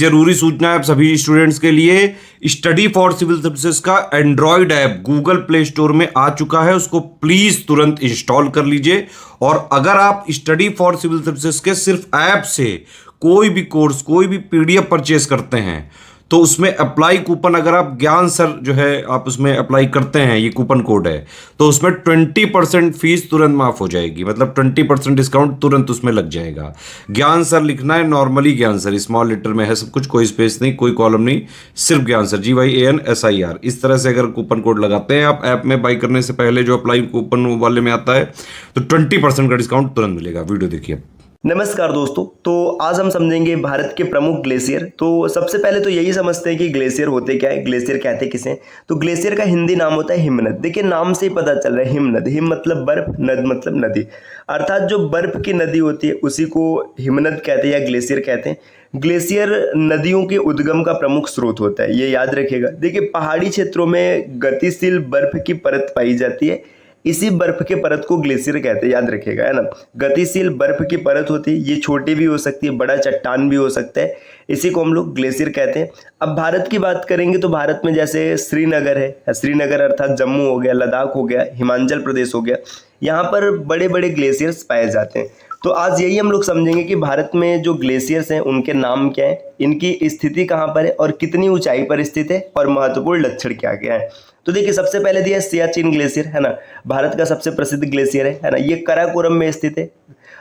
जरूरी सूचना है आप सभी स्टूडेंट्स के लिए, स्टडी फॉर सिविल सर्विसेज का Android app Google play store में आ चुका है, उसको प्लीज तुरंत इंस्टॉल कर लीजिए। और अगर आप स्टडी फॉर सिविल सर्विसेज के सिर्फ ऐप से कोई भी कोर्स, कोई भी पीडीएफ परचेस करते हैं तो उसमें अप्लाई कूपन, अगर आप ज्ञान सर जो है आप उसमें अप्लाई करते हैं, ये कूपन कोड है, तो उसमें 20% फीस तुरंत माफ हो जाएगी, मतलब 20% डिस्काउंट तुरंत उसमें लग जाएगा। ज्ञान सर लिखना है, नॉर्मली ज्ञान सर स्मॉल लेटर में है सब कुछ, कोई स्पेस नहीं, कोई कॉलम नहीं, सिर्फ ज्ञान सर GYANSIR। इस तरह से अगर कूपन कोड लगाते हैं आप ऐप में बाई करने से पहले, जो अप्लाई कूपन वाले में आता है, तो 20% का डिस्काउंट तुरंत मिलेगा। वीडियो देखिए। नमस्कार दोस्तों, तो आज हम समझेंगे भारत के प्रमुख ग्लेशियर। तो सबसे पहले तो यही समझते हैं कि ग्लेशियर होते क्या है, ग्लेशियर कहते किसे। तो ग्लेशियर का हिंदी नाम होता है हिमनद। देखिए नाम से ही पता चल रहा है, हिमनद, हिम मतलब बर्फ, नद मतलब नदी, अर्थात जो बर्फ की नदी होती है उसी को हिमनद कहते हैं या ग्लेशियर कहते हैं। ग्लेशियर नदियों के उद्गम का प्रमुख स्रोत होता है, ये याद रखिएगा। देखिए पहाड़ी क्षेत्रों में गतिशील बर्फ की परत पाई जाती है, इसी बर्फ के परत को ग्लेशियर कहते हैं, याद रखिएगा, है ना। गतिशील बर्फ की परत होती है, ये छोटी भी हो सकती है, बड़ा चट्टान भी हो सकता है, इसी को हम लोग ग्लेशियर कहते हैं। अब भारत की बात करेंगे तो भारत में जैसे श्रीनगर है, श्रीनगर अर्थात जम्मू हो गया, लद्दाख हो गया, हिमाचल प्रदेश हो गया, यहाँ पर बड़े बड़े ग्लेशियर्स पाए जाते हैं। तो आज यही हम लोग समझेंगे कि भारत में जो ग्लेशियर्स हैं उनके नाम क्या है, इनकी स्थिति कहाँ पर है और कितनी ऊंचाई पर स्थित है और महत्वपूर्ण लक्षण क्या क्या है। तो देखिए सबसे पहले दिया है सियाचिन ग्लेशियर, है ना, भारत का सबसे प्रसिद्ध ग्लेशियर है ना, ये काराकोरम में स्थित है।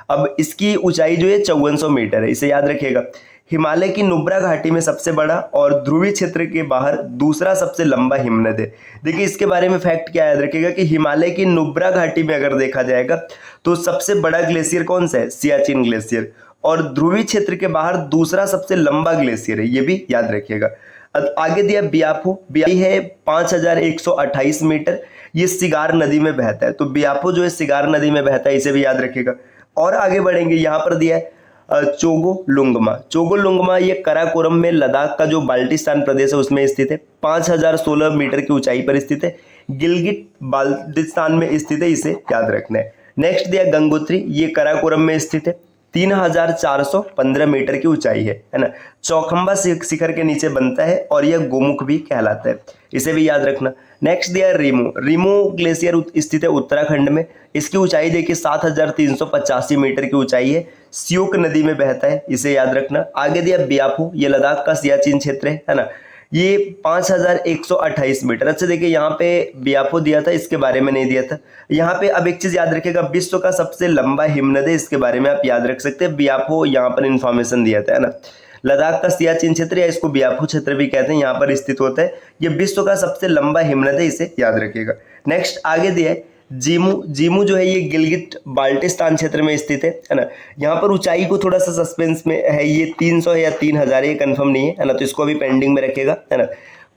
अब इसकी ऊंचाई जो है 5400 मीटर है, इसे याद रखिएगा। हिमालय की नुब्रा घाटी में सबसे बड़ा और ध्रुवीय क्षेत्र के बाहर दूसरा सबसे लंबा हिमनद है। देखिए इसके बारे में फैक्ट क्या याद रखिएगा कि हिमालय की नुब्रा घाटी में अगर देखा जाएगा तो सबसे बड़ा ग्लेशियर कौन सा है, सियाचिन ग्लेशियर, और ध्रुवीय क्षेत्र के बाहर दूसरा सबसे लंबा ग्लेशियर है, ये भी याद रखिएगा। आगे दिया बियापो, बियाई है 5128 मीटर, ये सिगार नदी में बहता है। तो बियापो जो है सिगार नदी में बहता है, इसे भी याद रखिएगा। और आगे बढ़ेंगे, यहाँ पर दिया है चोगोलुंगमा। चोगोलुंगमा ये काराकोरम में लद्दाख का जो बाल्टिस्तान प्रदेश है उसमें स्थित है, 5016 मीटर की ऊंचाई पर स्थित है, गिलगिट बाल्टिस्तान में स्थित है, इसे याद रखना है। नेक्स्ट दिया गंगोत्री, ये काराकोरम में स्थित है, 3415 मीटर की ऊंचाई है ना, चौखंबा शिखर के नीचे बनता है और यह गोमुख भी कहलाता है, इसे भी याद रखना। नेक्स्ट दिया रीमो, रीमो ग्लेशियर स्थित है उत्तराखंड में, इसकी ऊंचाई देखिए 7385 मीटर की ऊंचाई है, सियोक नदी में बहता है, इसे याद रखना। आगे दिया बियापू, ये लद्दाख का सियाचिन क्षेत्र है ना, ये 5128 मीटर। अच्छा देखिए यहाँ पे बियापो दिया था, इसके बारे में नहीं दिया था यहाँ पे। अब एक चीज याद रखिएगा, विश्व का सबसे लंबा हिमनद है, इसके बारे में आप याद रख सकते हैं, बियापो यहाँ पर इंफॉर्मेशन दिया था, है ना। लद्दाख का सियाचिन क्षेत्र या इसको बियापो क्षेत्र भी कहते हैं, यहाँ पर स्थित होता है, ये विश्व का सबसे लंबा हिमनद है, इसे याद रखिएगा। नेक्स्ट आगे दिया है जीमू, जीमू जो है ये गिलगिट बाल्टिस्तान क्षेत्र में स्थित है ना। यहाँ पर ऊंचाई को थोड़ा सा सस्पेंस में है, ये 300 या 3000 ये कंफर्म नहीं है ना, तो इसको अभी पेंडिंग में रखेगा, है ना।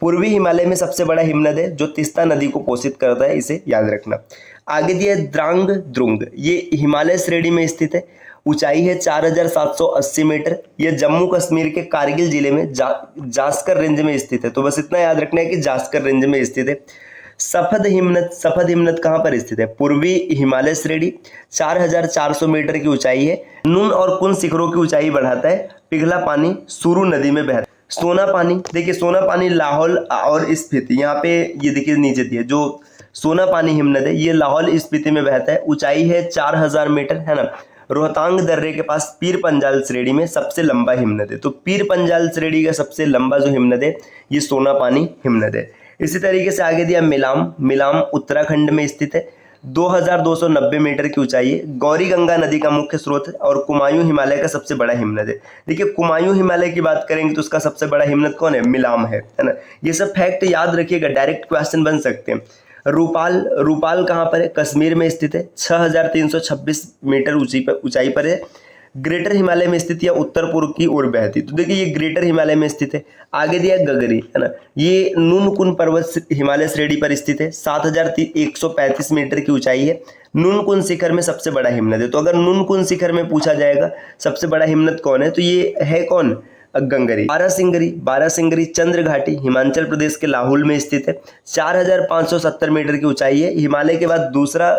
पूर्वी हिमालय में सबसे बड़ा हिमनद है जो तीस्ता नदी को पोषित करता है, इसे याद रखना। आगे दिया द्रांग द्रुंग, ये हिमालय श्रेणी में स्थित है, ऊंचाई है 4780 मीटर, यह जम्मू कश्मीर के कारगिल जिले में जास्कर रेंज में स्थित है। तो बस इतना याद रखना है कि जास्कर रेंज में स्थित है। सफद हिमनद, सफद हिमनद कहाँ पर स्थित है, पूर्वी हिमालय श्रेणी, 4400 मीटर की ऊंचाई है। नून और कुन शिखरों की ऊंचाई बढ़ाता है, पिघला पानी सुरु नदी में बहता है। सोना पानी, देखिए सोना पानी लाहौल और स्पीति, यहाँ पे ये देखिए नीचे दिए, जो सोना पानी हिमनद है ये लाहौल स्पीति में बहता है, ऊंचाई है 4000 मीटर, है ना। रोहतांग दर्रे के पास पीर पंजाल श्रेणी में सबसे लंबा हिमनद है। तो पीर पंजाल श्रेणी का सबसे लंबा जो हिमनद है ये सोना पानी हिमनद है। इसी तरीके से आगे दिया मिलाम, मिलाम उत्तराखंड में स्थित है, 2290 मीटर की ऊंचाई है, गौरी गंगा नदी का मुख्य स्रोत है और कुमायूं हिमालय का सबसे बड़ा हिमनद है। देखिए कुमायूं हिमालय की बात करेंगे तो उसका सबसे बड़ा हिमनद कौन है, मिलाम है ना। ये सब फैक्ट याद रखिएगा, डायरेक्ट क्वेश्चन बन सकते हैं। रूपाल, रूपाल कहाँ पर है, कश्मीर में स्थित है, 6326 मीटर ऊंचाई पर है, ग्रेटर हिमालय में स्थित या उत्तर पूर्व की ओर बहती। तो देखिए ये ग्रेटर हिमालय में स्थित है। आगे दिया गगरी, है ना, ये नूनकुन पर्वत हिमालय श्रेणी पर स्थित है, 7135 मीटर की ऊंचाई है, नूनकुन शिखर में सबसे बड़ा हिमनद है। तो अगर नूनकुन शिखर में पूछा जाएगा सबसे बड़ा हिमनद कौन है, तो ये है कौन, गंगरी। बारासिंगरी, बारासिंगरी चंद्र घाटी हिमाचल प्रदेश के लाहौल में स्थित है, 4570 मीटर की ऊंचाई है, हिमालय के बाद दूसरा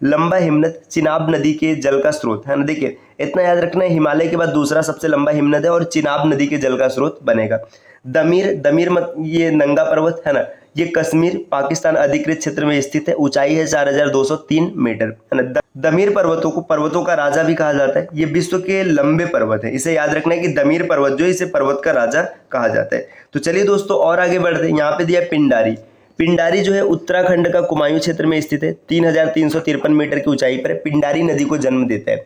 लंबा हिमनद चिनाब नदी के जल का स्रोत है ना। देखिए इतना याद रखना है, हिमालय के बाद दूसरा सबसे लंबा हिमनद है और चिनाब नदी के जल का स्रोत बनेगा। दमीर मत ये नंगा पर्वत है ना, ये कश्मीर पाकिस्तान अधिकृत क्षेत्र में स्थित है, ऊंचाई है 4203 मीटर है ना। दमीर पर्वतों को पर्वतों का राजा भी कहा जाता है, ये विश्व के लंबे पर्वत है। इसे याद रखना है कि दमीर पर्वत जो है इसे पर्वत का राजा कहा जाता है। तो चलिए दोस्तों और आगे बढ़ते हैं। यहाँ पे दिया पिंडारी। पिंडारी जो है उत्तराखंड का कुमायूं क्षेत्र में स्थित है, 3353 मीटर की ऊंचाई पर पिंडारी नदी को जन्म देता है।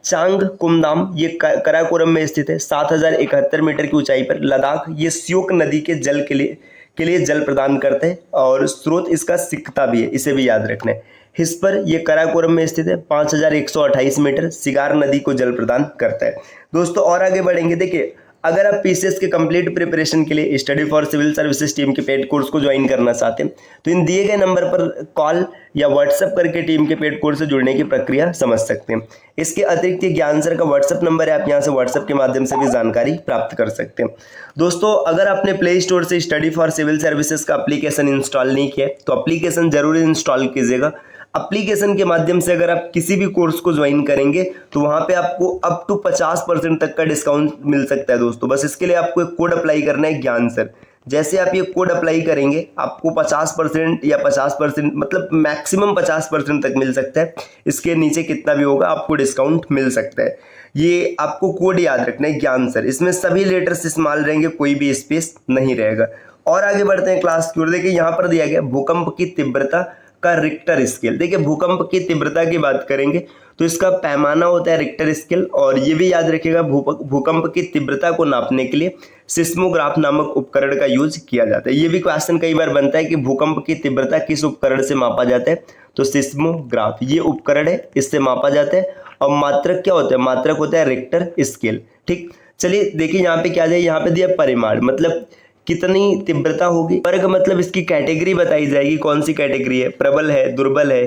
चांग कुमदाम ये कराकोरम में स्थित है, 7071 मीटर की ऊंचाई पर। लद्दाख ये श्योक नदी के जल के लिए जल प्रदान करते हैं और स्रोत इसका सिकता भी है, इसे भी याद रखना है। हिस्पर ये कराकोरम में स्थित है, 5128 मीटर, सिगार नदी को जल प्रदान करता है। दोस्तों और आगे बढ़ेंगे। देखिए अगर आप पीसीएस के कंप्लीट प्रिपरेशन के लिए study for civil services team के पेड कोर्स को ज्वाइन करना चाहते हैं तो इन दिए गए नंबर पर कॉल या व्हाट्सएप करके टीम के पेड कोर्स से जुड़ने की प्रक्रिया समझ सकते हैं। इसके अतिरिक्त ज्ञान सर का व्हाट्सएप नंबर है, आप यहाँ से व्हाट्सएप के माध्यम से भी जानकारी प्राप्त कर सकते हैं। दोस्तों अगर आपने प्ले स्टोर से स्टडी फॉर सिविल सर्विसेज का एप्लीकेशन इंस्टॉल नहीं किया तो एप्लीकेशन जरूर इंस्टॉल कीजिएगा। एप्लीकेशन के माध्यम से अगर आप किसी भी कोर्स को ज्वाइन करेंगे तो वहां पे आपको अप टू 50% तक का डिस्काउंट मिल सकता है दोस्तों। बस इसके लिए आपको एक कोड अप्लाई करना है, ज्ञान सर। जैसे आप ये कोड अप्लाई करेंगे आपको 50% या 50% मतलब मैक्सिमम 50% तक मिल सकता है। इसके नीचे कितना भी होगा आपको डिस्काउंट मिल सकता है। ये आपको कोड याद रखना है, ज्ञान सर। इसमें सभी लेटर्स इस्तेमाल रहेंगे, कोई भी स्पेस नहीं रहेगा। और आगे बढ़ते हैं क्लास की ओर। देखिए यहाँ पर दिया गया भूकंप की तीव्रता का रिक्टर स्केल। देखिए भूकंप की तीव्रता की बात करेंगे तो इसका पैमाना होता है रिक्टर स्केल। और ये भी याद रखिएगा भूकंप की तीव्रता को नापने के लिए सिस्मोग्राफ नामक उपकरण का यूज किया जाता है। ये भी क्वेश्चन कई बार बनता है कि भूकंप की तीव्रता किस उपकरण से मापा जाता है, तो सिस्मोग्राफ ये उपकरण है, इससे मापा जाता है। और मात्रक क्या होता है, मात्रक होता है रिक्टर स्केल। ठीक, चलिए देखिए यहाँ पे क्या है, यहाँ पे दिया परिमाण मतलब कितनी तीव्रता होगी। वर्ग मतलब इसकी कैटेगरी बताई जाएगी, कौन सी कैटेगरी है, प्रबल है, दुर्बल है।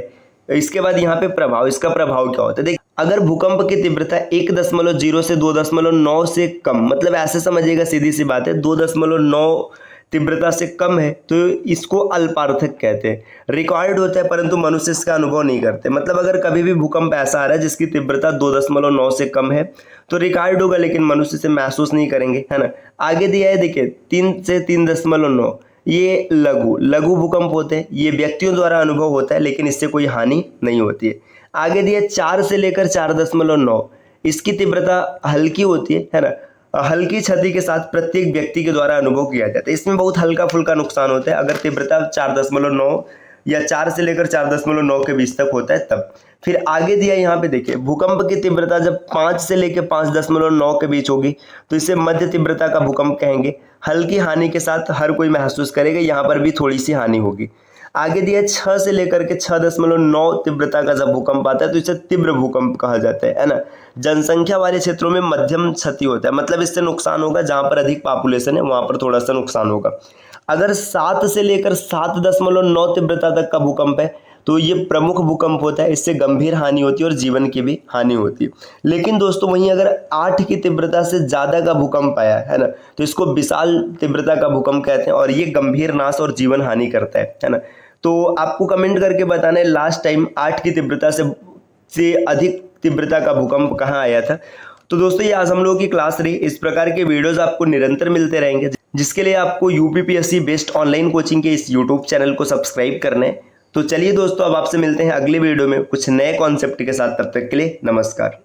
इसके बाद यहाँ पे प्रभाव, इसका प्रभाव क्या होता है। देख अगर भूकंप की तीव्रता 1.0 से 2.9 से कम, मतलब ऐसे समझिएगा, सीधी सी बात है, 2.9 तीव्रता से कम है तो इसको अल्पार्थक कहते हैं। रिकॉर्ड होता है परंतु मनुष्य इसका अनुभव नहीं करते। मतलब अगर कभी भी भूकंप ऐसा आ रहा है जिसकी तीव्रता 2.9 से कम है तो रिकॉर्ड होगा लेकिन मनुष्य से महसूस नहीं करेंगे, है ना। आगे दिया है देखिए 3 से 3.9 ये लघु भूकंप होते हैं। ये व्यक्तियों द्वारा अनुभव होता है लेकिन इससे कोई हानि नहीं होती है। आगे दिया 4 से लेकर 4.9 इसकी तीव्रता हल्की होती है ना। हल्की क्षति के साथ प्रत्येक व्यक्ति के द्वारा अनुभव किया जाता है। इसमें बहुत हल्का फुल्का नुकसान होता है अगर तीव्रता 4.9 या 4 से लेकर 4.9 के बीच तक होता है तब। फिर आगे दिया यहाँ पे देखिए भूकंप की तीव्रता जब 5 से लेकर 5.9 के बीच होगी तो इसे मध्य तीव्रता का भूकंप कहेंगे। हल्की हानि के साथ हर कोई महसूस करेगा, यहाँ पर भी थोड़ी सी हानि होगी। आगे दिया 6 से लेकर के 6.9 तीव्रता का जब भूकंप आता है तो इसे तीव्र भूकंप कहा जाता है ना। जनसंख्या वाले क्षेत्रों में मध्यम क्षति होता है, मतलब इससे नुकसान होगा, जहां पर अधिक पॉपुलेशन है वहां पर थोड़ा सा नुकसान होगा। अगर 7 से लेकर 7.9 तीव्रता तक का भूकंप है तो ये प्रमुख भूकंप होता है, इससे गंभीर हानि होती है और जीवन की भी हानि होती है। लेकिन दोस्तों वहीं अगर 8 की तीव्रता से ज़्यादा का भूकंप आया है ना तो इसको विशाल तीव्रता का भूकंप कहते हैं और ये गंभीर नाश और जीवन हानि करता है ना। तो आपको कमेंट करके बताना है लास्ट टाइम 8 की तीव्रता से अधिक तीव्रता का भूकंप कहाँ आया था। तो दोस्तों ये आज हम लोगों की क्लास रही। इस प्रकार के वीडियोस आपको निरंतर मिलते रहेंगे, जिसके लिए आपको यूपीपीएससी बेस्ट ऑनलाइन कोचिंग के इस यूट्यूब चैनल को सब्सक्राइब करना है। तो चलिए दोस्तों अब आपसे मिलते हैं अगले वीडियो में कुछ नए कॉन्सेप्ट के साथ। तब तक के लिए नमस्कार।